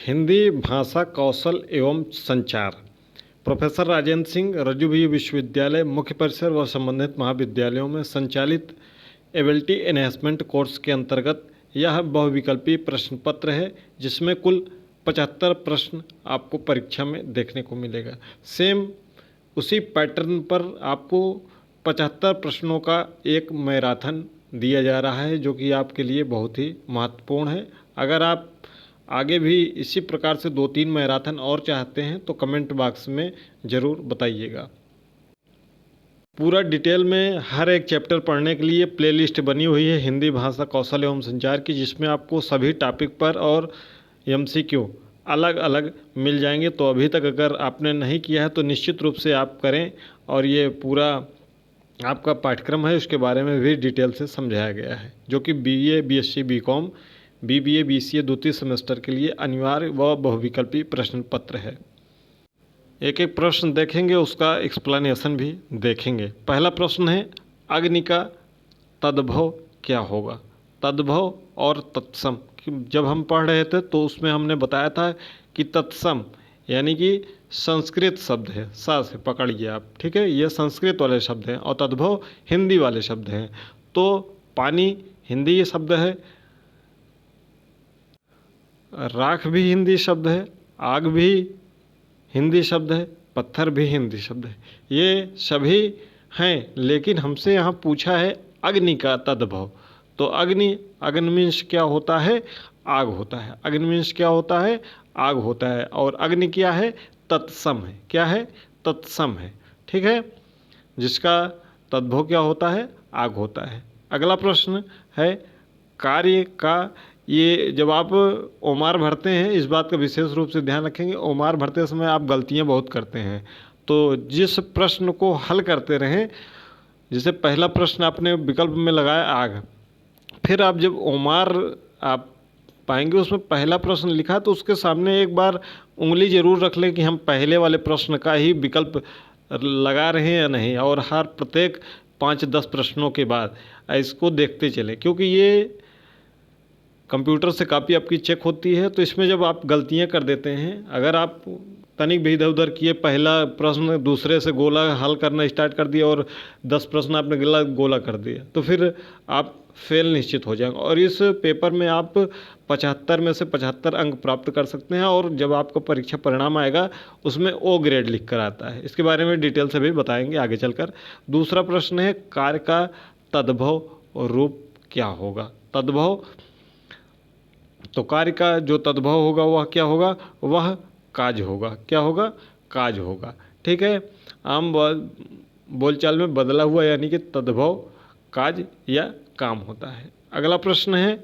हिंदी भाषा कौशल एवं संचार। प्रोफेसर राजेंद्र सिंह रज्जुभी विश्वविद्यालय मुख्य परिसर व संबंधित महाविद्यालयों में संचालित एबिलिटी एनहेंसमेंट कोर्स के अंतर्गत यह बहुविकल्पीय प्रश्न पत्र है, जिसमें कुल 75 प्रश्न आपको परीक्षा में देखने को मिलेगा। सेम उसी पैटर्न पर आपको 75 प्रश्नों का एक मैराथन दिया जा रहा है, जो कि आपके लिए बहुत ही महत्वपूर्ण है। अगर आप आगे भी इसी प्रकार से 2-3 मैराथन और चाहते हैं तो कमेंट बॉक्स में ज़रूर बताइएगा। पूरा डिटेल में हर एक चैप्टर पढ़ने के लिए प्लेलिस्ट बनी हुई है हिंदी भाषा कौशल एवं संचार की, जिसमें आपको सभी टॉपिक पर और एमसीक्यू अलग अलग मिल जाएंगे। तो अभी तक अगर आपने नहीं किया है तो निश्चित रूप से आप करें, और ये पूरा आपका पाठ्यक्रम है उसके बारे में भी डिटेल से समझाया गया है, जो कि BA, BSc, BCom, BBA, BCA द्वितीय सेमेस्टर के लिए अनिवार्य व बहुविकल्पी प्रश्न पत्र है। एक एक प्रश्न देखेंगे, उसका एक्सप्लेनेशन भी देखेंगे। पहला प्रश्न है, अग्नि का तद्भव क्या होगा? तद्भव और तत्सम जब हम पढ़ रहे थे तो उसमें हमने बताया था कि तत्सम यानी कि संस्कृत शब्द है, सा से पकड़िए आप, ठीक है, ये संस्कृत वाले शब्द हैं, और तद्भव हिंदी वाले शब्द हैं। तो पानी हिंदी शब्द है, राख भी हिंदी शब्द है, आग भी हिंदी शब्द है, पत्थर भी हिंदी शब्द है, ये सभी हैं। लेकिन हमसे यहाँ पूछा है अग्नि का तद्भव। तो अग्नि मीन्स क्या होता है? आग होता है। अग्नि मीन्स क्या होता है? आग होता है। और अग्नि क्या है? तत्सम है। क्या है? तत्सम है, ठीक है, जिसका तद्भव क्या होता है? आग होता है। अगला प्रश्न है कार्य का। ये जब आप ओमार भरते हैं, इस बात का विशेष रूप से ध्यान रखेंगे, ओमार भरते समय आप गलतियां बहुत करते हैं। तो जिस प्रश्न को हल करते रहें, जैसे पहला प्रश्न आपने विकल्प में लगाया आग, फिर आप जब ओमार आप पाएंगे उसमें पहला प्रश्न लिखा, तो उसके सामने एक बार उंगली जरूर रख लें कि हम पहले वाले प्रश्न का ही विकल्प लगा रहे हैं या नहीं, और हर प्रत्येक 5-10 प्रश्नों के बाद इसको देखते चलें, क्योंकि ये कंप्यूटर से काफ़ी आपकी चेक होती है। तो इसमें जब आप गलतियां कर देते हैं, अगर आप तनिक भी इधर उधर किए, पहला प्रश्न दूसरे से गोला हल करना स्टार्ट कर दिया और 10 प्रश्न आपने गलत गोला कर दिया, तो फिर आप फेल निश्चित हो जाएंगे। और इस पेपर में आप 75 में से 75 अंक प्राप्त कर सकते हैं, और जब आपका परीक्षा परिणाम आएगा उसमें ओ ग्रेड लिख कर आता है। इसके बारे में डिटेल से भी बताएंगे आगे चलकर। दूसरा प्रश्न है कार्य का तद्भव और रूप क्या होगा? तद्भव, तो कार्य का जो तद्भव होगा वह क्या होगा? वह काज होगा। क्या होगा? काज होगा, ठीक है। आम बोलचाल में बदला हुआ यानी कि तद्भव काज या काम होता है। अगला प्रश्न है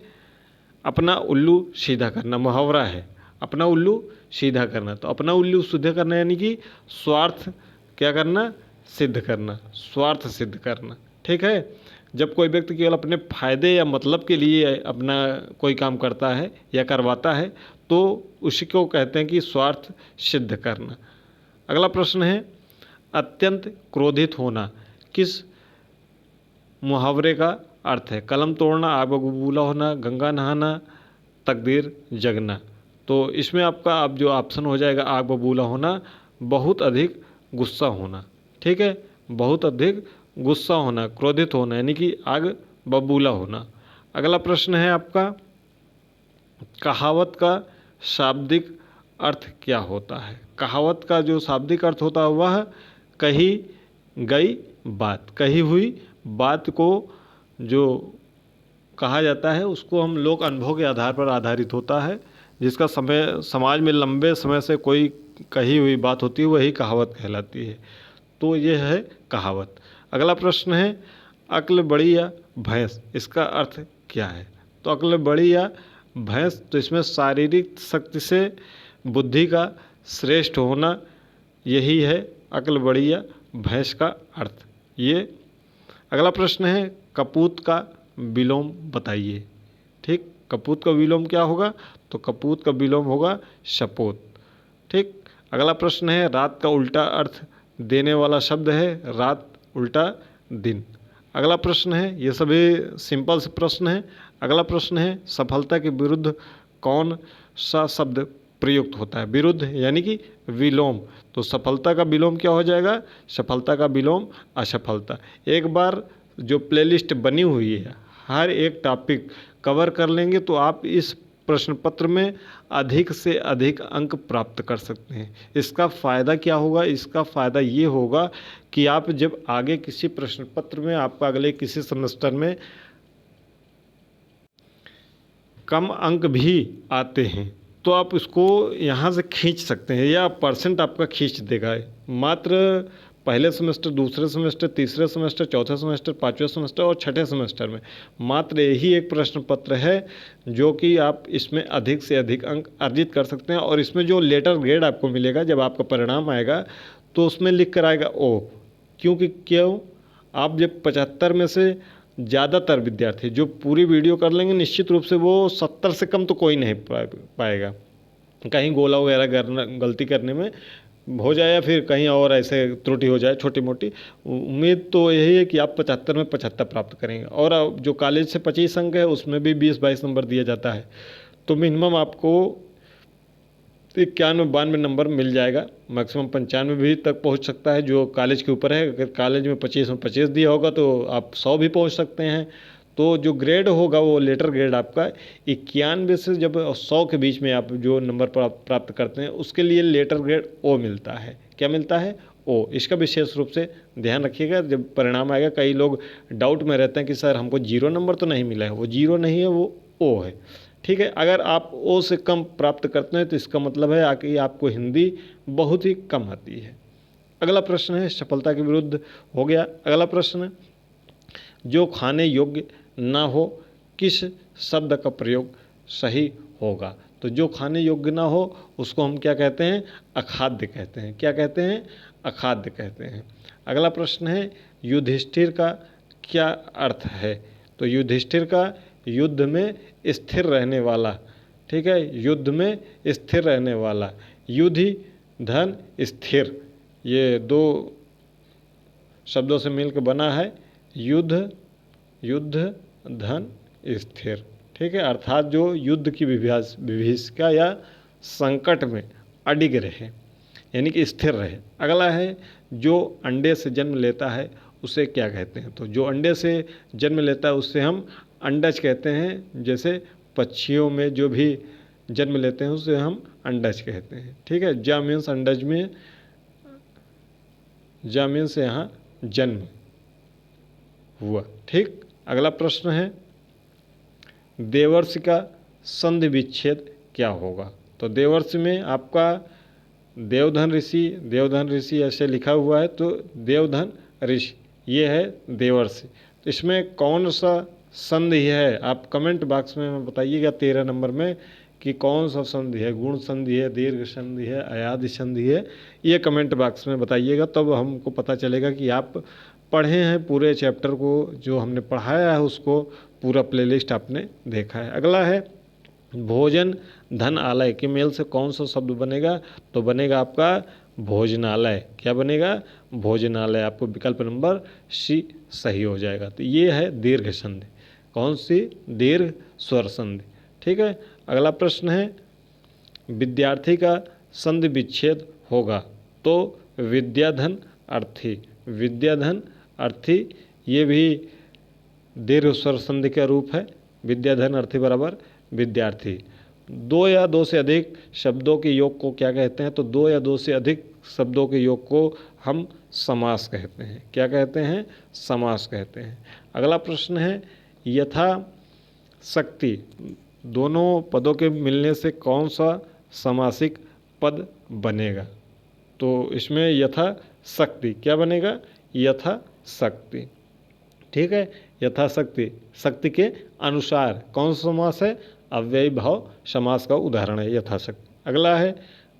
अपना उल्लू सीधा करना। मुहावरा है अपना उल्लू सीधा करना। तो अपना उल्लू सीधा करना यानी कि स्वार्थ क्या करना? सिद्ध करना, स्वार्थ सिद्ध करना, ठीक है। जब कोई व्यक्ति केवल अपने फायदे या मतलब के लिए अपना कोई काम करता है या करवाता है, तो उसी को कहते हैं कि स्वार्थ सिद्ध करना। अगला प्रश्न है अत्यंत क्रोधित होना किस मुहावरे का अर्थ है? कलम तोड़ना, आग बबूला होना, गंगा नहाना, तकदीर जगना। तो इसमें आपका अब जो ऑप्शन हो जाएगा आग बबूला होना, बहुत अधिक गुस्सा होना, ठीक है, बहुत अधिक गुस्सा होना, क्रोधित होना यानी कि आग बबूला होना। अगला प्रश्न है आपका कहावत का शाब्दिक अर्थ क्या होता है? कहावत का जो शाब्दिक अर्थ होता है वह कही गई बात, कही हुई बात को जो कहा जाता है उसको हम लोक अनुभव के आधार पर आधारित होता है, जिसका समाज में लंबे समय से कोई कही हुई बात होती है, वही कहावत कहलाती है। तो ये है कहावत। अगला प्रश्न है अक्ल बड़ी या भैंस, इसका अर्थ क्या है? तो अक्ल बड़ी या भैंस, तो इसमें शारीरिक शक्ति से बुद्धि का श्रेष्ठ होना, यही है अक्ल बड़ी या भैंस का अर्थ ये। अगला प्रश्न है कपूत का विलोम बताइए। ठीक, कपूत का विलोम क्या होगा? तो कपूत का विलोम होगा शपोत। ठीक, अगला प्रश्न है रात का उल्टा अर्थ देने वाला शब्द है रात उल्टा दिन। अगला प्रश्न है, ये सभी सिंपल से प्रश्न है। अगला प्रश्न है सफलता के विरुद्ध कौन सा शब्द प्रयुक्त होता है। विरुद्ध यानी कि विलोम, तो सफलता का विलोम क्या हो जाएगा? सफलता का विलोम असफलता। एक बार जो प्लेलिस्ट बनी हुई है, हर एक टॉपिक कवर कर लेंगे तो आप इस प्रश्न पत्र में अधिक से अधिक अंक प्राप्त कर सकते हैं। इसका फ़ायदा क्या होगा? इसका फ़ायदा ये होगा कि आप जब आगे किसी प्रश्न पत्र में, आपका अगले किसी सेमेस्टर में कम अंक भी आते हैं तो आप उसको यहाँ से खींच सकते हैं, या परसेंट आपका खींच देगा। मात्र पहले सेमेस्टर, दूसरे सेमेस्टर, तीसरे सेमेस्टर, चौथे सेमेस्टर, पाँचवें सेमेस्टर और छठे सेमेस्टर में मात्र यही एक प्रश्न पत्र है जो कि आप इसमें अधिक से अधिक अंक अर्जित कर सकते हैं। और इसमें जो लेटर ग्रेड आपको मिलेगा जब आपका परिणाम आएगा तो उसमें लिख कर आएगा ओ। क्यों? आप जब 75 में से ज़्यादातर विद्यार्थी जो पूरी वीडियो कर लेंगे, निश्चित रूप से वो 70 से कम तो कोई नहीं पाएगा। कहीं गोला वगैरह गलती करने में हो जाए या फिर कहीं और ऐसे त्रुटि हो जाए छोटी मोटी, उम्मीद तो यही है कि आप 75 में 75 प्राप्त करेंगे। और जो कॉलेज से 25 अंक है उसमें भी 20-22 नंबर दिया जाता है, तो मिनिमम आपको 91-92 नंबर मिल जाएगा। मैक्सिमम 95 भी तक पहुंच सकता है, जो कॉलेज के ऊपर है। अगर कॉलेज में 25 में 25 दिया होगा तो आप 100 भी पहुंच सकते हैं। तो जो ग्रेड होगा वो लेटर ग्रेड आपका 91 से जब 100 के बीच में आप जो नंबर प्राप्त करते हैं उसके लिए लेटर ग्रेड ओ मिलता है। क्या मिलता है? ओ। इसका विशेष रूप से ध्यान रखिएगा जब परिणाम आएगा। कई लोग डाउट में रहते हैं कि सर हमको 0 नंबर तो नहीं मिला है। वो 0 नहीं है, वो ओ है। ठीक है, अगर आप ओ से कम प्राप्त करते हैं तो इसका मतलब है कि आपको हिंदी बहुत ही कम आती है। अगला प्रश्न है, सफलता के विरुद्ध हो गया। अगला प्रश्न, जो खाने योग्य ना हो किस शब्द का प्रयोग सही होगा? तो जो खाने योग्य ना हो उसको हम क्या कहते हैं? अखाद्य कहते हैं। क्या कहते हैं? अखाद्य कहते हैं। अगला प्रश्न है, युधिष्ठिर का क्या अर्थ है? तो युधिष्ठिर का युद्ध में स्थिर रहने वाला। ठीक है, युद्ध में स्थिर रहने वाला। युधि धन स्थिर, ये दो शब्दों से मिलकर बना है युद्ध धन स्थिर। ठीक है, अर्थात जो युद्ध की विभीषिका या संकट में अडिग रहे, यानी कि स्थिर रहे। अगला है, जो अंडे से जन्म लेता है उसे क्या कहते हैं? तो जो अंडे से जन्म लेता है उससे हम अंडज कहते हैं। जैसे पक्षियों में जो भी जन्म लेते हैं उसे हम अंडज कहते हैं। ठीक है, जा मीन्स अंडज में, जा मीन्स यहाँ जन्म हुआ। ठीक, अगला प्रश्न है, देवर्षि का संधि विच्छेद क्या होगा? तो देवर्षि में आपका देवधन ऋषि ऐसे लिखा हुआ है, तो देवधन ऋषि ये है देवर्षि। तो इसमें कौन सा संधि है? आप कमेंट बॉक्स में बताइएगा 13 नंबर में कि कौन सा संधि है। गुण संधि है, दीर्घ संधि है, अयादि संधि है, ये कमेंट बॉक्स में बताइएगा, तब हमको पता चलेगा कि आप पढ़े हैं पूरे चैप्टर को। जो हमने पढ़ाया है उसको पूरा प्लेलिस्ट आपने देखा है। अगला है, भोजन धन आलय के मेल से कौन सा शब्द बनेगा? तो बनेगा आपका भोजनालय। क्या बनेगा? भोजनालय। आपको विकल्प नंबर सी सही हो जाएगा। तो ये है दीर्घ संधि। कौन सी? दीर्घ स्वर संधि। ठीक है, अगला प्रश्न है, विद्यार्थी का संधि विच्छेद होगा तो विद्याधन अर्थी। विद्याधन अर्थी ये भी दीर्घ स्वर संधि का रूप है। विद्याधन अर्थी बराबर विद्यार्थी। 2 या 2 से अधिक शब्दों के योग को क्या कहते हैं? तो 2 या 2 से अधिक शब्दों के योग को हम समास कहते हैं। क्या कहते हैं? समास कहते हैं। अगला प्रश्न है, यथा शक्ति दोनों पदों के मिलने से कौन सा समासिक पद बनेगा? तो इसमें यथा शक्ति क्या बनेगा? यथा शक्ति। ठीक है, यथा शक्ति, शक्ति के अनुसार कौन सा समास है? अव्ययी भाव समास का उदाहरण है यथाशक्ति। अगला है,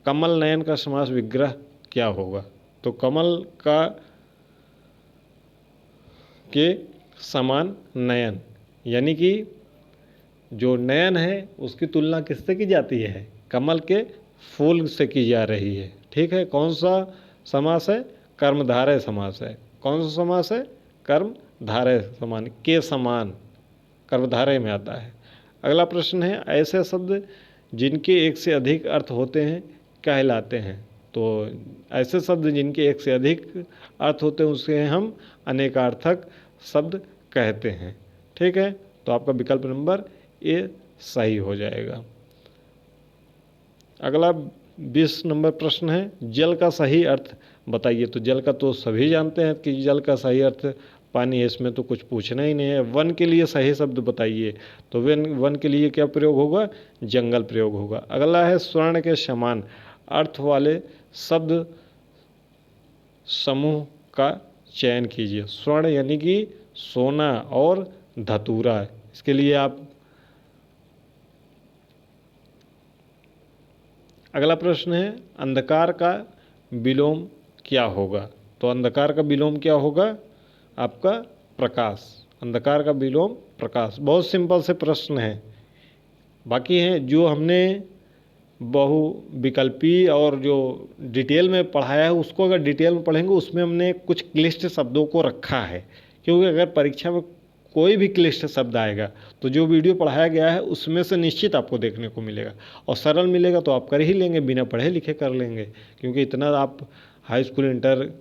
कमल नयन का समास विग्रह क्या होगा? तो कमल का के समान नयन, यानी कि जो नयन है उसकी तुलना किससे की जाती है? कमल के फूल से की जा रही है। ठीक है, कौन सा समास है? कर्मधारय समास है। कौन सा समास है? कर्मधारय समान, के समान, कर्मधारय में आता है। अगला प्रश्न है, ऐसे शब्द जिनके एक से अधिक अर्थ होते हैं कहलाते हैं। तो ऐसे शब्द जिनके एक से अधिक अर्थ होते हैं उसे हम अनेकार्थक शब्द कहते हैं। ठीक है, तो आपका विकल्प नंबर ए सही हो जाएगा। अगला 20 नंबर प्रश्न है, जल का सही अर्थ बताइए। तो जल का तो सभी जानते हैं कि जल का सही अर्थ पानी है, इसमें तो कुछ पूछना ही नहीं है। वन के लिए सही शब्द बताइए। तो वन के लिए क्या प्रयोग होगा? जंगल प्रयोग होगा। अगला है, स्वर्ण के समान अर्थ वाले शब्द समूह का चयन कीजिए। स्वर्ण यानी कि सोना और धतूरा। इसके लिए आप अगला प्रश्न है, अंधकार का विलोम क्या होगा? तो अंधकार का विलोम क्या होगा? आपका प्रकाश। अंधकार का विलोम प्रकाश। बहुत सिंपल से प्रश्न है। बाकी हैं जो हमने बहु विकल्पी और जो डिटेल में पढ़ाया है उसको अगर डिटेल में पढ़ेंगे उसमें हमने कुछ क्लिष्ट शब्दों को रखा है, क्योंकि अगर परीक्षा में कोई भी क्लिष्ट शब्द आएगा तो जो वीडियो पढ़ाया गया है उसमें से निश्चित आपको देखने को मिलेगा, और सरल मिलेगा तो आप कर ही लेंगे, बिना पढ़े लिखे कर लेंगे, क्योंकि इतना आप हाई स्कूल इंटर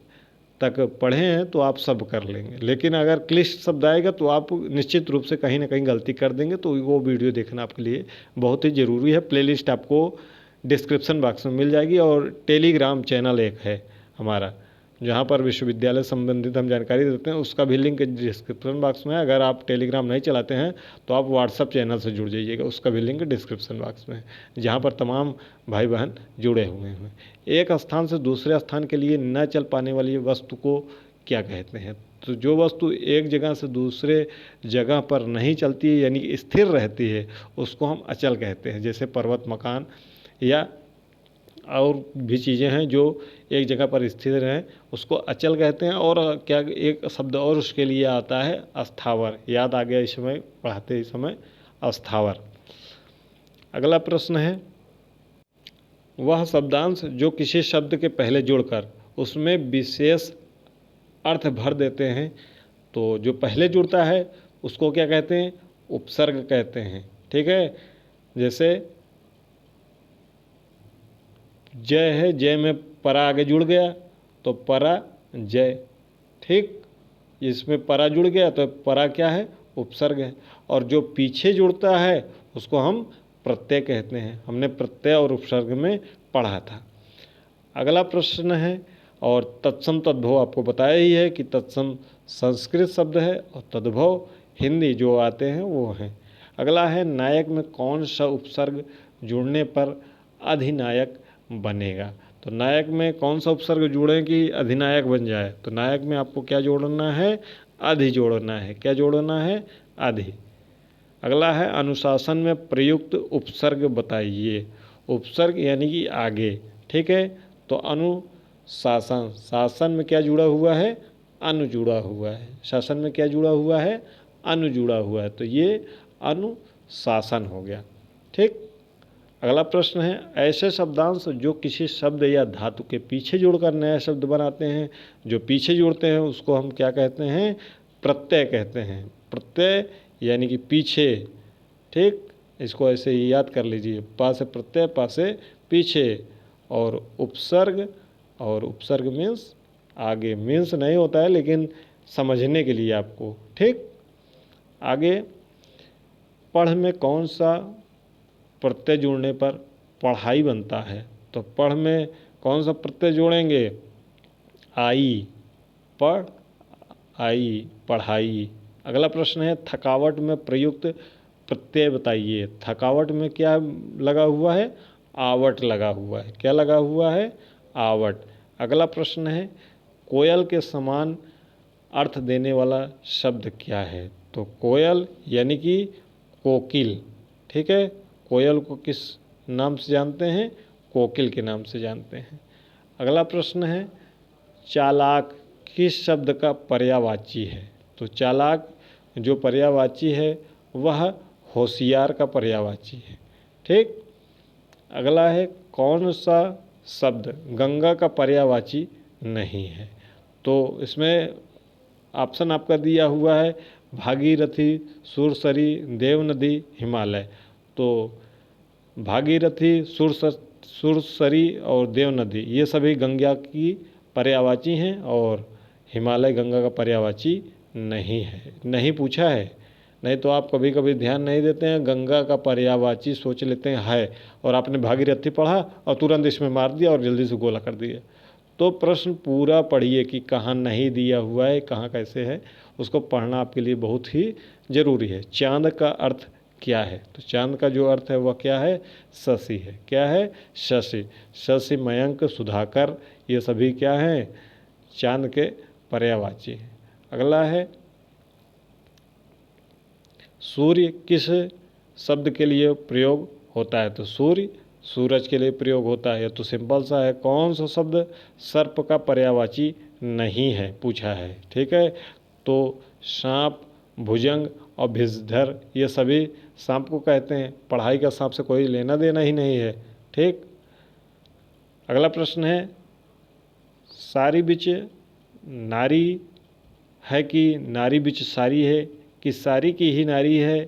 तक पढ़े हैं तो आप सब कर लेंगे। लेकिन अगर क्लिष्ट शब्द आएगा तो आप निश्चित रूप से कहीं ना कहीं गलती कर देंगे, तो वो वीडियो देखना आपके लिए बहुत ही ज़रूरी है। प्लेलिस्ट आपको डिस्क्रिप्शन बॉक्स में मिल जाएगी, और टेलीग्राम चैनल एक है हमारा जहाँ पर विश्वविद्यालय संबंधित हम जानकारी देते हैं, उसका भी लिंक डिस्क्रिप्शन बॉक्स में है। अगर आप टेलीग्राम नहीं चलाते हैं तो आप व्हाट्सअप चैनल से जुड़ जाइएगा, उसका भी लिंक डिस्क्रिप्शन बॉक्स में है, जहाँ पर तमाम भाई बहन जुड़े हुए हैं। एक स्थान से दूसरे स्थान के लिए न चल पाने वाली वस्तु को क्या कहते हैं? तो जो वस्तु एक जगह से दूसरे जगह पर नहीं चलती है यानी स्थिर रहती है उसको हम अचल कहते हैं। जैसे पर्वत, मकान या और भी चीज़ें हैं जो एक जगह पर स्थिर हैं उसको अचल कहते हैं। और क्या एक शब्द और उसके लिए आता है, अस्थावर। याद आ गया इस समय पढ़ाते इस समय, अस्थावर। अगला प्रश्न है, वह शब्दांश जो किसी शब्द के पहले जुड़कर उसमें विशेष अर्थ भर देते हैं। तो जो पहले जुड़ता है उसको क्या कहते हैं? उपसर्ग कहते हैं। ठीक है, जैसे जय है, जय में परा आगे जुड़ गया तो परा जय। ठीक, इसमें परा जुड़ गया तो परा क्या है? उपसर्ग है। और जो पीछे जुड़ता है उसको हम प्रत्यय कहते हैं। हमने प्रत्यय और उपसर्ग में पढ़ा था। अगला प्रश्न है, और तत्सम तद्भव आपको बताया ही है कि तत्सम संस्कृत शब्द है और तद्भव हिंदी जो आते हैं वो हैं। अगला है, नायक में कौन सा उपसर्ग जुड़ने पर अधिनायक बनेगा? तो नायक में कौन सा उपसर्ग जुड़े कि अधिनायक बन जाए? तो नायक में आपको क्या जोड़ना है? अधि जोड़ना है। क्या जोड़ना है? अधि। अगला है, अनुशासन में प्रयुक्त उपसर्ग बताइए। उपसर्ग यानी कि आगे। ठीक है, तो अनुशासन, शासन में क्या जुड़ा हुआ है? अनु जुड़ा हुआ है। शासन में क्या जुड़ा हुआ है? अनु जुड़ा हुआ है, तो ये अनुशासन हो गया। ठीक, अगला प्रश्न है, ऐसे शब्दांश जो किसी शब्द या धातु के पीछे जुड़कर नया शब्द बनाते हैं। जो पीछे जुड़ते हैं उसको हम क्या कहते हैं? प्रत्यय कहते हैं। प्रत्यय यानी कि पीछे। ठीक, इसको ऐसे ही याद कर लीजिए, पा से प्रत्यय, पा से पीछे, और उपसर्ग मीन्स आगे। मीन्स नहीं होता है लेकिन समझने के लिए आपको। ठीक, आगे, पढ़ में कौन सा प्रत्यय जोड़ने पर पढ़ाई बनता है? तो पढ़ में कौन सा प्रत्यय जोड़ेंगे? आई, पढ़ आई, पढ़ाई। अगला प्रश्न है, थकावट में प्रयुक्त प्रत्यय बताइए। थकावट में क्या लगा हुआ है? आवट लगा हुआ है। क्या लगा हुआ है? आवट। अगला प्रश्न है, कोयल के समान अर्थ देने वाला शब्द क्या है? तो कोयल यानी कि कोकिल। ठीक है, कोयल को किस नाम से जानते हैं? कोकिल के नाम से जानते हैं। अगला प्रश्न है, चालाक किस शब्द का पर्यायवाची है? तो चालाक जो पर्यायवाची है वह होशियार का पर्यायवाची है। ठीक, अगला है, कौन सा शब्द गंगा का पर्यायवाची नहीं है? तो इसमें ऑप्शन आपका दिया हुआ है, भागीरथी, सुरसरी, देव नदी, हिमालय। तो भागीरथी, सुरसरी और देव नदी ये सभी गंगा की पर्यायवाची हैं और हिमालय गंगा का पर्यायवाची नहीं है। नहीं पूछा है, नहीं तो आप कभी कभी ध्यान नहीं देते हैं, गंगा का पर्यायवाची सोच लेते हैं है, और आपने भागीरथी पढ़ा और तुरंत इसमें मार दिया और जल्दी से गोला कर दिया। तो प्रश्न पूरा पढ़िए कि कहाँ नहीं दिया हुआ है, कहाँ कैसे है, उसको पढ़ना आपके लिए बहुत ही ज़रूरी है। चांद का अर्थ क्या है? तो चांद का जो अर्थ है वह क्या है? शशि है। क्या है? शशि। शशि, मयंक, सुधाकर ये सभी क्या हैं? चांद के पर्यायवाची हैं। अगला है सूर्य किस शब्द के लिए प्रयोग होता है? तो सूर्य सूरज के लिए प्रयोग होता है। तो सिंपल सा है, कौन सा शब्द सर्प का पर्यायवाची नहीं है पूछा है। ठीक है, तो सांप, भुजंग और भिषधर ये सभी सांप को कहते हैं। पढ़ाई का सांप से कोई लेना देना ही नहीं है। ठीक, अगला प्रश्न है सारी बिच नारी है कि नारी बिच सारी है, कि सारी की ही नारी है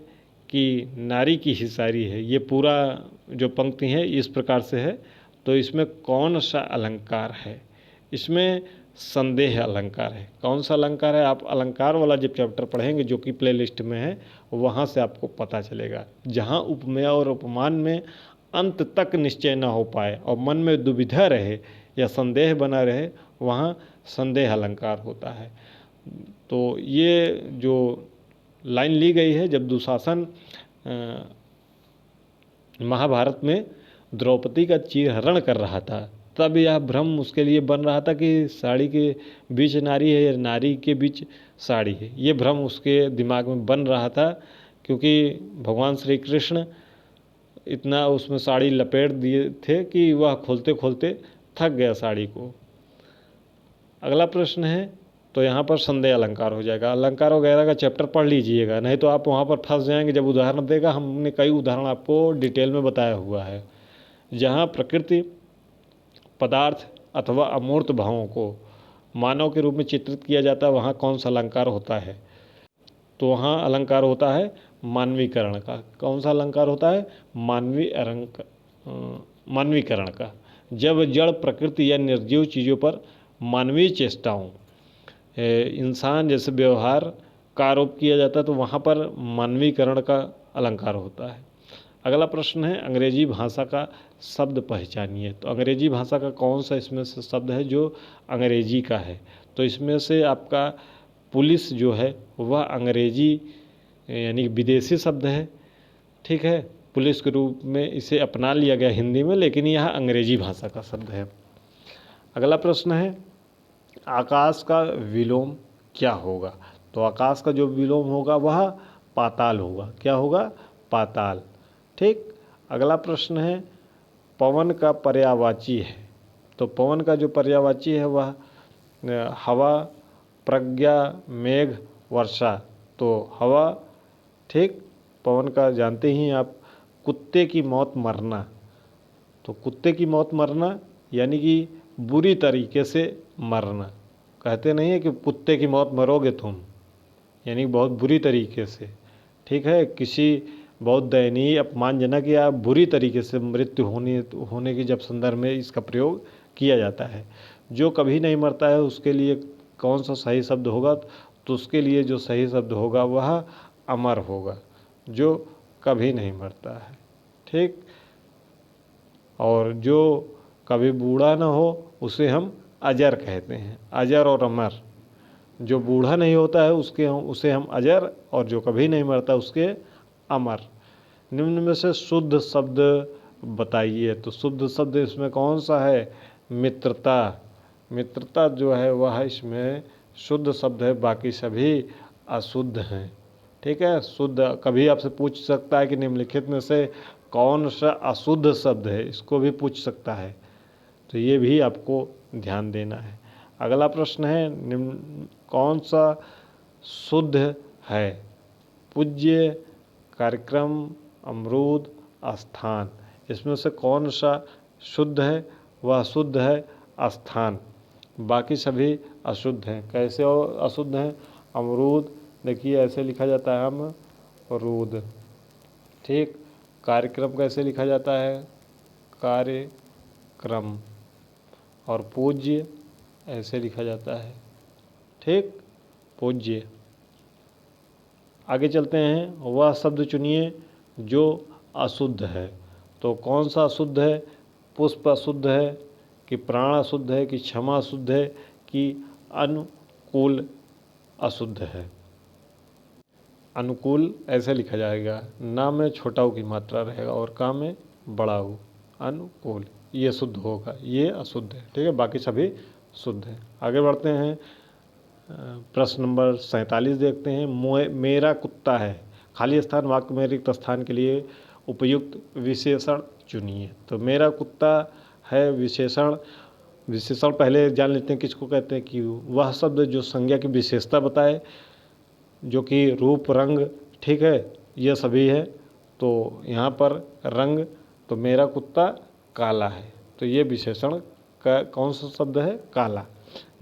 कि नारी की ही सारी है। ये पूरा जो पंक्ति है इस प्रकार से है। तो इसमें कौन सा अलंकार है? इसमें संदेह अलंकार है। कौन सा अलंकार है? आप अलंकार वाला जब चैप्टर पढ़ेंगे जो कि प्लेलिस्ट में है, वहाँ से आपको पता चलेगा। जहाँ उपमेय और उपमान में अंत तक निश्चय न हो पाए और मन में दुविधा रहे या संदेह बना रहे, वहाँ संदेह अलंकार होता है। तो ये जो लाइन ली गई है, जब दुशासन महाभारत में द्रौपदी का चीरहरण कर रहा था, तब यह भ्रम उसके लिए बन रहा था कि साड़ी के बीच नारी है या नारी के बीच साड़ी है। ये भ्रम उसके दिमाग में बन रहा था, क्योंकि भगवान श्री कृष्ण इतना उसमें साड़ी लपेट दिए थे कि वह खोलते खोलते थक गया साड़ी को। अगला प्रश्न है, तो यहाँ पर संदेह अलंकार हो जाएगा। अलंकार वगैरह का चैप्टर पढ़ लीजिएगा, नहीं तो आप वहाँ पर फंस जाएंगे। जब उदाहरण देगा, हमने कई उदाहरण आपको डिटेल में बताया हुआ है। जहाँ प्रकृति, पदार्थ अथवा अमूर्त भावों को मानव के रूप में चित्रित किया जाता है, वहाँ कौन सा अलंकार होता है? तो वहाँ अलंकार होता है मानवीकरण का। कौन सा अलंकार होता है? मानवीकरण का। जब जड़ प्रकृति या निर्जीव चीज़ों पर मानवीय चेष्टाओं, इंसान जैसे व्यवहार का आरोप किया जाता है, तो वहाँ पर मानवीकरण का अलंकार होता है। अगला प्रश्न है अंग्रेजी भाषा का शब्द पहचानिए। तो अंग्रेजी भाषा का कौन सा इसमें से शब्द है जो अंग्रेजी का है? तो इसमें से आपका पुलिस जो है वह अंग्रेजी यानी विदेशी शब्द है। ठीक है, पुलिस के रूप में इसे अपना लिया गया हिंदी में, लेकिन यह अंग्रेजी भाषा का शब्द है। अगला प्रश्न है आकाश का विलोम क्या होगा? तो आकाश का जो विलोम होगा वह पाताल होगा। क्या होगा? पाताल। ठीक, अगला प्रश्न है पवन का पर्यायवाची है। तो पवन का जो पर्यायवाची है वह हवा, प्रज्ञा, मेघ, वर्षा। तो हवा। ठीक, पवन का जानते ही आप। कुत्ते की मौत मरना। तो कुत्ते की मौत मरना यानी कि बुरी तरीके से मरना। कहते नहीं है कि कुत्ते की मौत मरोगे तुम, यानी बहुत बुरी तरीके से। ठीक है, किसी बहुत दयनीय, अपमानजनक या बुरी तरीके से मृत्यु होने की जब संदर्भ में इसका प्रयोग किया जाता है। जो कभी नहीं मरता है उसके लिए कौन सा सही शब्द होगा? तो उसके लिए जो सही शब्द होगा वह अमर होगा, जो कभी नहीं मरता है। ठीक, और जो कभी बूढ़ा ना हो उसे हम अजर कहते हैं। अजर और अमर। जो बूढ़ा नहीं होता है उसे हम अजर, और जो कभी नहीं मरता उसके अमर। निम्न में से शुद्ध शब्द बताइए। तो शुद्ध शब्द इसमें कौन सा है? मित्रता। मित्रता जो है वह इसमें शुद्ध शब्द है, बाकी सभी अशुद्ध हैं। ठीक है, शुद्ध कभी आपसे पूछ सकता है कि निम्नलिखित में से कौन सा अशुद्ध शब्द है, इसको भी पूछ सकता है। तो ये भी आपको ध्यान देना है। अगला प्रश्न है निम्न कौन सा शुद्ध है? पूज्य, कार्यक्रम, अमरूद, स्थान। इसमें से कौन सा शुद्ध है? वह शुद्ध है स्थान, बाकी सभी अशुद्ध हैं। कैसे और अशुद्ध हैं? अमरूद देखिए ऐसे लिखा जाता है अमरूद। ठीक, कार्यक्रम कैसे लिखा जाता है? कार्यक्रम। और पूज्य ऐसे लिखा जाता है, ठीक, पूज्य। आगे चलते हैं, वह शब्द चुनिए जो अशुद्ध है। तो कौन सा अशुद्ध है? पुष्प अशुद्ध है कि प्राण अशुद्ध है कि क्षमा अशुद्ध है कि अनुकूल अशुद्ध है? अनुकूल ऐसे लिखा जाएगा, ना में छोटा ऊ की मात्रा रहेगा और का में बड़ा ऊ। अनुकूल ये शुद्ध होगा, ये अशुद्ध है, ठीक है, बाकी सभी शुद्ध है। आगे बढ़ते हैं, प्रश्न नंबर 47 देखते हैं। मेरा कुत्ता है, खाली स्थान वाक्य में रिक्त स्थान के लिए उपयुक्त विशेषण चुनिए। तो मेरा कुत्ता है विशेषण। विशेषण पहले जान लेते हैं किसको कहते हैं कि वह शब्द जो संज्ञा की विशेषता बताए, जो कि रूप, रंग, ठीक है, ये सभी है। तो यहाँ पर रंग, तो मेरा कुत्ता काला है, तो ये विशेषण का कौन सा शब्द है? काला।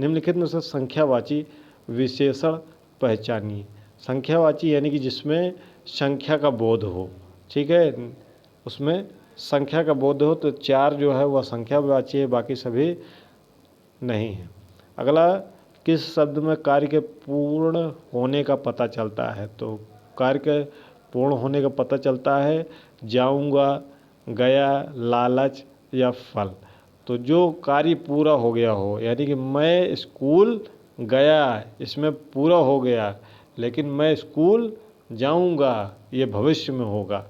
निम्नलिखित में से संख्यावाची विशेषण पहचानिए। संख्यावाची यानी कि जिसमें संख्या का बोध हो, ठीक है, उसमें संख्या का बोध हो। तो 4 जो है वह संख्यावाची है, बाकी सभी नहीं है। अगला, किस शब्द में कार्य के पूर्ण होने का पता चलता है? तो कार्य के पूर्ण होने का पता चलता है जाऊंगा, गया, लालच या फल। तो जो कार्य पूरा हो गया हो, यानी कि मैं स्कूल गया, इसमें पूरा हो गया, लेकिन मैं स्कूल जाऊंगा ये भविष्य में होगा।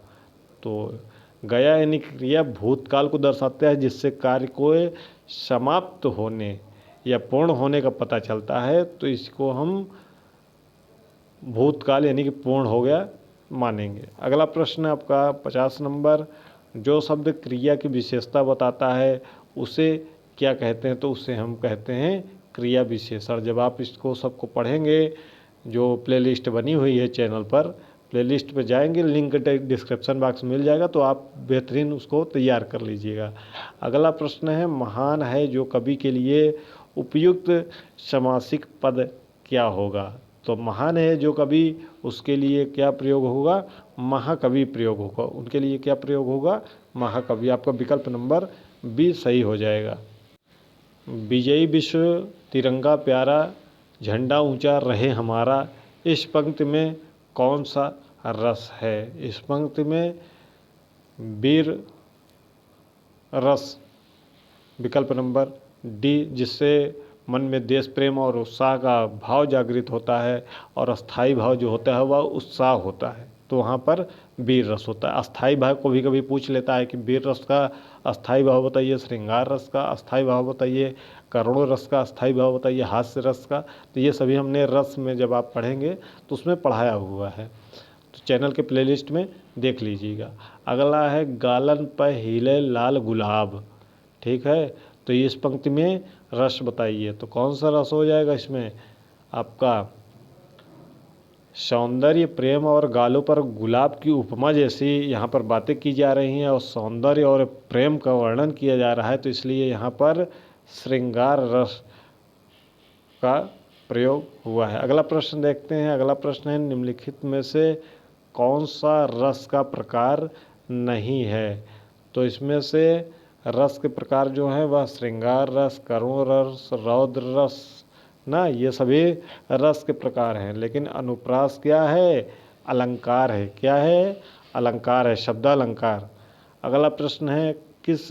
तो गया यानी क्रिया भूतकाल को दर्शाता है, जिससे कार्य को समाप्त होने या पूर्ण होने का पता चलता है, तो इसको हम भूतकाल यानी कि पूर्ण हो गया मानेंगे। अगला प्रश्न आपका 50 नंबर, जो शब्द क्रिया की विशेषता बताता है उसे क्या कहते हैं? तो उसे हम कहते हैं क्रिया विशेषण। जब आप इसको सबको पढ़ेंगे, जो प्लेलिस्ट बनी हुई है चैनल पर, प्लेलिस्ट पे जाएंगे, लिंक डिस्क्रिप्शन बॉक्स मिल जाएगा, तो आप बेहतरीन उसको तैयार कर लीजिएगा। अगला प्रश्न है, महान है जो कवि के लिए उपयुक्त समासिक पद क्या होगा? तो महान है जो कवि, उसके लिए क्या प्रयोग होगा? महाकवि प्रयोग होगा। उनके लिए क्या प्रयोग होगा? महाकवि। आपका विकल्प नंबर 20 सही हो जाएगा। विजयी विश्व तिरंगा प्यारा, झंडा ऊंचा रहे हमारा, इस पंक्ति में कौन सा रस है? इस पंक्ति में वीर रस, विकल्प नंबर डी, जिससे मन में देश प्रेम और उत्साह का भाव जागृत होता है, और अस्थाई भाव जो होता है वह उत्साह होता है, तो वहाँ पर वीर रस होता है। अस्थाई भाव को भी कभी पूछ लेता है कि वीर रस का अस्थाई भाव बताइए, श्रृंगार रस का अस्थाई भाव बताइए, करुण रस का अस्थाई भाव बताइए, हास्य रस का। तो ये सभी हमने रस में जब आप पढ़ेंगे तो उसमें पढ़ाया हुआ है, तो चैनल के प्लेलिस्ट में देख लीजिएगा। अगला है, गालन पर हिले लाल गुलाब, ठीक है, तो इस पंक्ति में रस बताइए। तो कौन सा रस हो जाएगा इसमें? आपका सौंदर्य, प्रेम और गालों पर गुलाब की उपमा जैसी यहाँ पर बातें की जा रही हैं, और सौंदर्य और प्रेम का वर्णन किया जा रहा है, तो इसलिए यहाँ पर श्रृंगार रस का प्रयोग हुआ है। अगला प्रश्न देखते हैं। अगला प्रश्न है, निम्नलिखित में से कौन सा रस का प्रकार नहीं है? तो इसमें से रस के प्रकार जो हैं वह श्रृंगार रस, करुण रस, रौद्र रस ना, ये सभी रस के प्रकार हैं। लेकिन अनुप्रास क्या है? अलंकार है। क्या है? अलंकार है, शब्दालंकार। अगला प्रश्न है, किस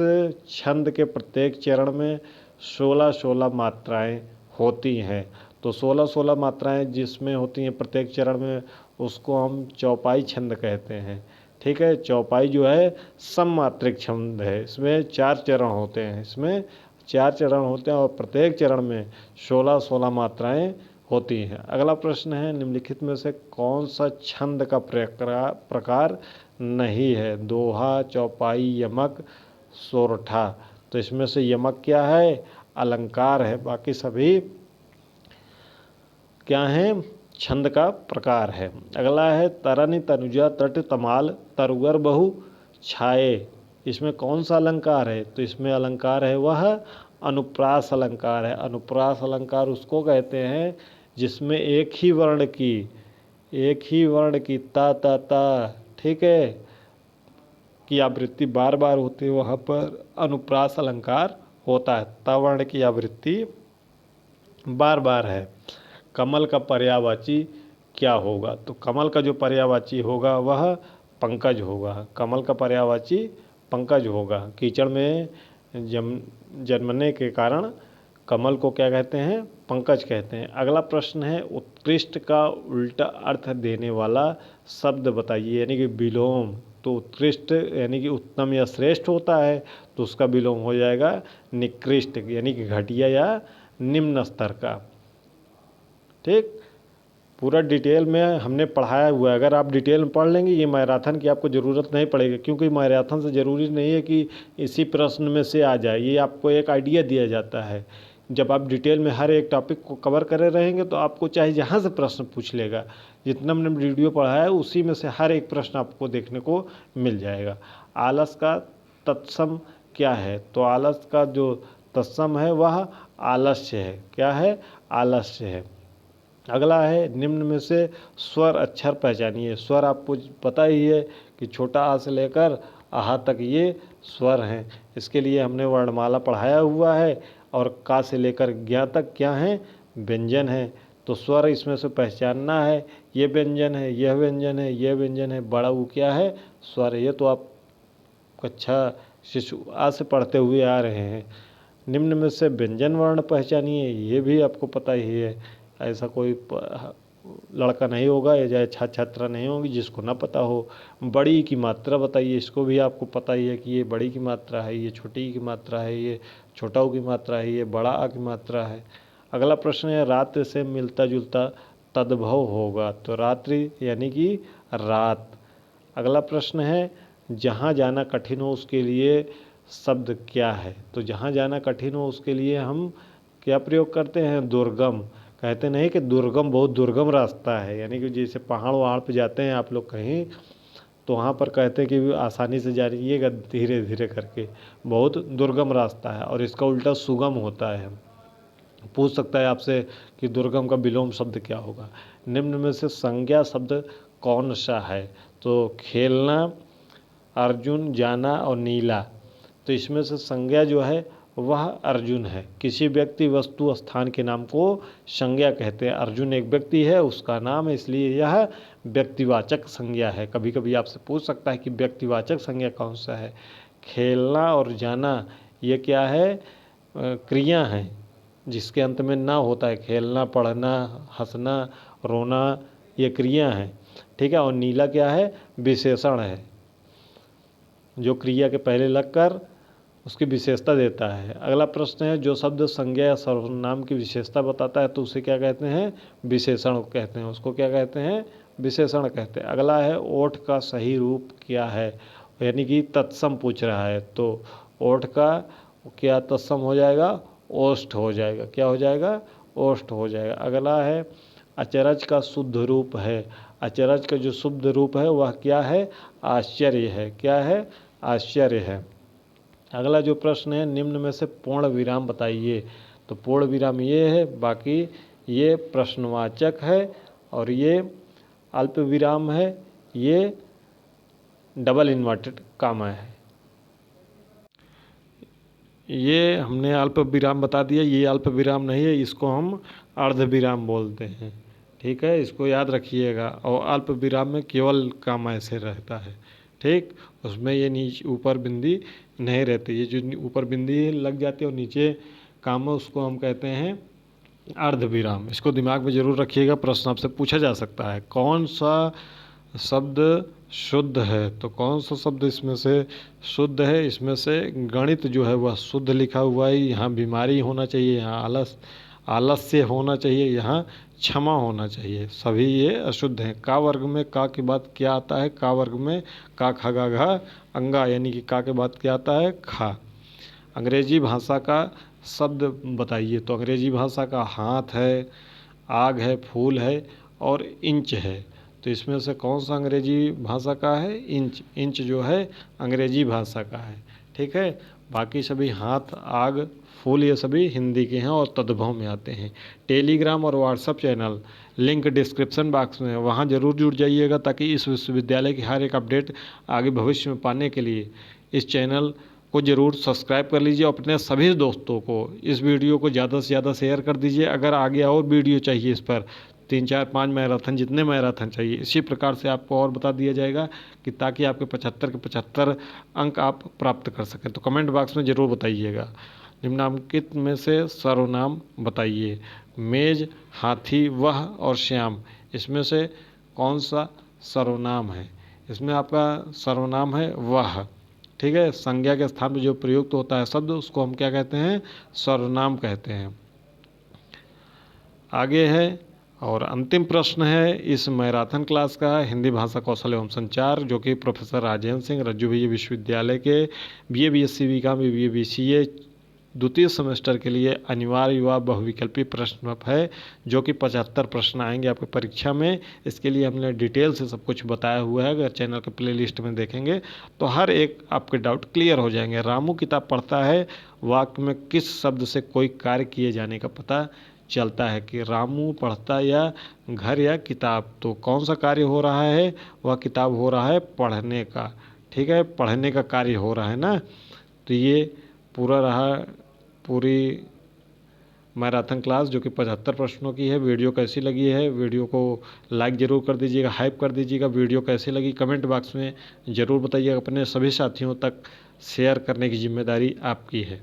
छंद के प्रत्येक चरण में 16-16 मात्राएं होती हैं? तो 16-16 मात्राएं जिसमें होती हैं प्रत्येक चरण में, उसको हम चौपाई छंद कहते हैं, ठीक है। चौपाई जो है सममात्रिक छंद है, इसमें 4 चरण होते हैं, इसमें 4 चरण होते हैं, और प्रत्येक चरण में 16-16 मात्राएं होती हैं। अगला प्रश्न है, निम्नलिखित में से कौन सा छंद का प्रकार नहीं है? दोहा, चौपाई, यमक, सोरठा। तो इसमें से यमक क्या है? अलंकार है, बाकी सभी क्या हैं? छंद का प्रकार है। अगला है, तरनि तनुजा तट तमाल तरुअर बहु छाए, इसमें कौन सा अलंकार है? तो इसमें अलंकार है वह अनुप्रास अलंकार है। अनुप्रास अलंकार उसको कहते हैं जिसमें एक ही वर्ण की ता ता ता, ठीक है, की आवृत्ति बार बार होती है वहाँ पर अनुप्रास अलंकार होता है। त वर्ण की आवृत्ति बार बार है। कमल का पर्यायवाची क्या होगा? तो कमल का जो पर्यायवाची होगा वह पंकज होगा। कमल का पर्यायवाची पंकज होगा। कीचड़ में जन्मने के कारण कमल को क्या कहते हैं? पंकज कहते हैं। अगला प्रश्न है, उत्कृष्ट का उल्टा अर्थ देने वाला शब्द बताइए, यानी कि विलोम। तो उत्कृष्ट यानी कि उत्तम या श्रेष्ठ होता है, तो उसका विलोम हो जाएगा निकृष्ट, यानी कि घटिया या निम्न स्तर का। ठीक, पूरा डिटेल में हमने पढ़ाया हुआ है। अगर आप डिटेल में पढ़ लेंगे, ये मैराथन की आपको ज़रूरत नहीं पड़ेगी, क्योंकि मैराथन से ज़रूरी नहीं है कि इसी प्रश्न में से आ जाए। ये आपको एक आइडिया दिया जाता है। जब आप डिटेल में हर एक टॉपिक को कवर करे रहेंगे तो आपको चाहे जहाँ से प्रश्न पूछ लेगा, जितना हमने वीडियो पढ़ाया है उसी में से हर एक प्रश्न आपको देखने को मिल जाएगा। आलस का तत्सम क्या है? तो आलस का जो तत्सम है वह आलस्य है। क्या है? आलस्य है। अगला है, निम्न में से स्वर अक्षर पहचानिए। स्वर आपको पता ही है कि छोटा आ से लेकर आहा तक ये स्वर हैं। इसके लिए हमने वर्णमाला पढ़ाया हुआ है, और का से लेकर ज्ञा तक क्या हैं? व्यंजन है। तो स्वर इसमें से पहचानना है, ये व्यंजन है, यह व्यंजन है, यह व्यंजन है, बड़ा वो क्या है? स्वर। ये तो आप कक्षा शिशु आ से पढ़ते हुए आ रहे हैं। निम्न में से व्यंजन वर्ण पहचानिए, ये भी आपको पता ही है। ऐसा कोई लड़का नहीं होगा या छात्रा नहीं होगी जिसको ना पता हो। बड़ी की मात्रा बताइए, इसको भी आपको पता ही है कि ये बड़ी की मात्रा है, ये छोटी की मात्रा है, ये छोटा की मात्रा है, ये बड़ा आ की मात्रा है। अगला प्रश्न है, रात्रि से मिलता जुलता तद्भव होगा। तो रात्रि यानी कि रात। अगला प्रश्न है, जहाँ जाना कठिन हो उसके लिए शब्द क्या है? तो जहाँ जाना कठिन हो उसके लिए हम क्या प्रयोग करते हैं? दुर्गम। कहते नहीं कि दुर्गम, बहुत दुर्गम रास्ता है, यानी कि जैसे पहाड़ वहाड़ पे जाते हैं आप लोग कहीं, तो वहाँ पर कहते हैं कि आसानी से जाइएगा, धीरे धीरे करके, बहुत दुर्गम रास्ता है। और इसका उल्टा सुगम होता है। पूछ सकता है आपसे कि दुर्गम का विलोम शब्द क्या होगा? निम्न में से संज्ञा शब्द कौन सा है? तो खेलना, अर्जुन, जाना और नीला। तो इसमें से संज्ञा जो है वह अर्जुन है। किसी व्यक्ति, वस्तु, स्थान के नाम को संज्ञा कहते हैं। अर्जुन एक व्यक्ति है, उसका नाम है, इसलिए यह व्यक्तिवाचक संज्ञा है। कभी कभी आपसे पूछ सकता है कि व्यक्तिवाचक संज्ञा कौन सा है? खेलना और जाना ये क्या है? क्रिया हैं जिसके अंत में ना होता है। खेलना, पढ़ना, हंसना, रोना, ये क्रिया हैं। ठीक है। और नीला क्या है? विशेषण है, जो क्रिया के पहले लगकर उसकी विशेषता देता है। अगला प्रश्न है, जो शब्द संज्ञा या सर्वनाम की विशेषता बताता है तो उसे क्या कहते हैं? विशेषण कहते हैं। उसको क्या कहते हैं? विशेषण कहते हैं। अगला है, ओठ का सही रूप क्या है? यानी कि तत्सम पूछ रहा है, तो ओठ का क्या तत्सम हो जाएगा? ओष्ठ हो जाएगा। क्या हो जाएगा? ओष्ठ हो जाएगा। अगला है, अचरज का शुद्ध रूप है। अचरज का जो शुद्ध रूप है वह क्या है? आश्चर्य है। क्या है? आश्चर्य है। अगला जो प्रश्न है, निम्न में से पूर्ण विराम बताइए। तो पूर्ण विराम ये है, बाकी ये प्रश्नवाचक है, और ये अल्प विराम है, ये डबल इन्वर्टेड कामा है। ये हमने अल्प विराम बता दिया, ये अल्प विराम नहीं है, इसको हम अर्ध विराम बोलते हैं। ठीक है, इसको याद रखिएगा। और अल्प विराम में केवल कामा ऐसे रहता है। ठीक, उसमें ये नीचे ऊपर बिंदी नहीं रहती। ये जो ऊपर बिंदी लग जाती है और नीचे कामा, उसको हम कहते हैं अर्ध विराम। इसको दिमाग में ज़रूर रखिएगा, प्रश्न आपसे पूछा जा सकता है। कौन सा शब्द शुद्ध है? तो कौन सा शब्द इसमें से शुद्ध है? इसमें से गणित जो है वह शुद्ध लिखा हुआ है। यहाँ बीमारी होना चाहिए, यहाँ आलस्य होना चाहिए, यहाँ क्षमा होना चाहिए। सभी ये अशुद्ध हैं। का वर्ग में का के बाद क्या आता है? का वर्ग में का, खा, गा, घा, अंगा, यानी कि का के बाद क्या आता है? खा। अंग्रेजी भाषा का शब्द बताइए। तो अंग्रेजी भाषा का हाथ है, आग है, फूल है और इंच है। तो इसमें से कौन सा अंग्रेजी भाषा का है? इंच। इंच जो है अंग्रेजी भाषा का है। ठीक है। बाकी सभी हाथ, आग, फूल ये सभी हिंदी के हैं और तद्भव में आते हैं। टेलीग्राम और WhatsApp channel link description box में है, वहाँ ज़रूर जुड़ जाइएगा ताकि इस विश्वविद्यालय की हर एक अपडेट आगे भविष्य में पाने के लिए इस चैनल को ज़रूर सब्सक्राइब कर लीजिए। अपने सभी दोस्तों को इस वीडियो को ज़्यादा से ज़्यादा शेयर कर दीजिए। अगर आगे और वीडियो चाहिए इस पर 3, 4, 5 मैराथन, जितने मैराथन चाहिए इसी प्रकार से आपको और बता दिया जाएगा कि ताकि आपके 75 के 75 अंक आप प्राप्त कर सकें। तो कमेंट बॉक्स में ज़रूर बताइएगा। निम्नांकित में से सर्वनाम बताइए। मेज, हाथी, वह और श्याम, इसमें से कौन सा सर्वनाम है? इसमें आपका सर्वनाम है वह। ठीक है, संज्ञा के स्थान पर जो प्रयुक्त होता है शब्द उसको हम क्या कहते हैं? सर्वनाम कहते हैं। आगे है और अंतिम प्रश्न है इस मैराथन क्लास का, हिंदी भाषा कौशल एवं संचार, जो कि प्रोफेसर राजेंद्र सिंह रज्जू भैया विश्वविद्यालय के BA BSc BCom BBA BCA द्वितीय सेमेस्टर के लिए अनिवार्य युवा बहुविकल्पी प्रश्न है, जो कि 75 प्रश्न आएंगे आपके परीक्षा में। इसके लिए हमने डिटेल से सब कुछ बताया हुआ है, अगर चैनल के प्लेलिस्ट में देखेंगे तो हर एक आपके डाउट क्लियर हो जाएंगे। रामू किताब पढ़ता है, वाक्य में किस शब्द से कोई कार्य किए जाने का पता चलता है कि रामू पढ़ता या घर या किताब, तो कौन सा कार्य हो रहा है? वह किताब हो रहा है पढ़ने का। ठीक है, पढ़ने का कार्य हो रहा है ना। तो ये पूरा रहा पूरी मैराथन क्लास, जो कि 75 प्रश्नों की है। वीडियो कैसी लगी है? वीडियो को लाइक ज़रूर कर दीजिएगा, हाइप कर दीजिएगा। वीडियो कैसी लगी कमेंट बॉक्स में ज़रूर बताइएगा। अपने सभी साथियों तक शेयर करने की जिम्मेदारी आपकी है।